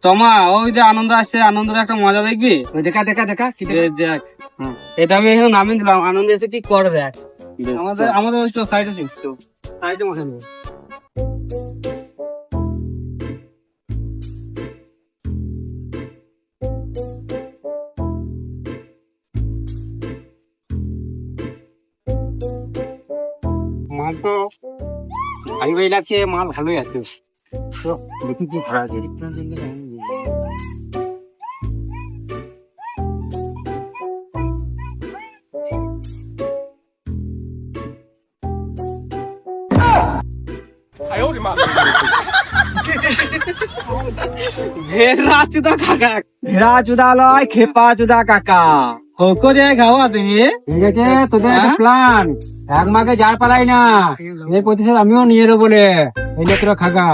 তোমা ওই যে আনন্দ আসছে, আনন্দের একটা মজা দেখবি। দেখা দেখা দেখা কি দেখ এটা আমি এখন নামিয়ে দিলাম, আনন্দ এসে কি করে দেখ। আমাদের আমাদের ওই সাইডে শিখতো, সাইডে মশা নেই। মাল তো ভাই ভাই লাগছে, মাল ভালোই আছে। দেখি কি ভরা আছে। ভেড়া চুদা কাকা, ভেড়া চুদা লয়, খেপা চুদা কাকা। হোকো যে খাওয়া তুমি। ঠিক আছে, তোদের একটা প্ল্যান। এক মাকে যার পালাই না, এই প্রতিশোধ আমিও নিয়ে নেবো বলে। এই তোরা খাগা।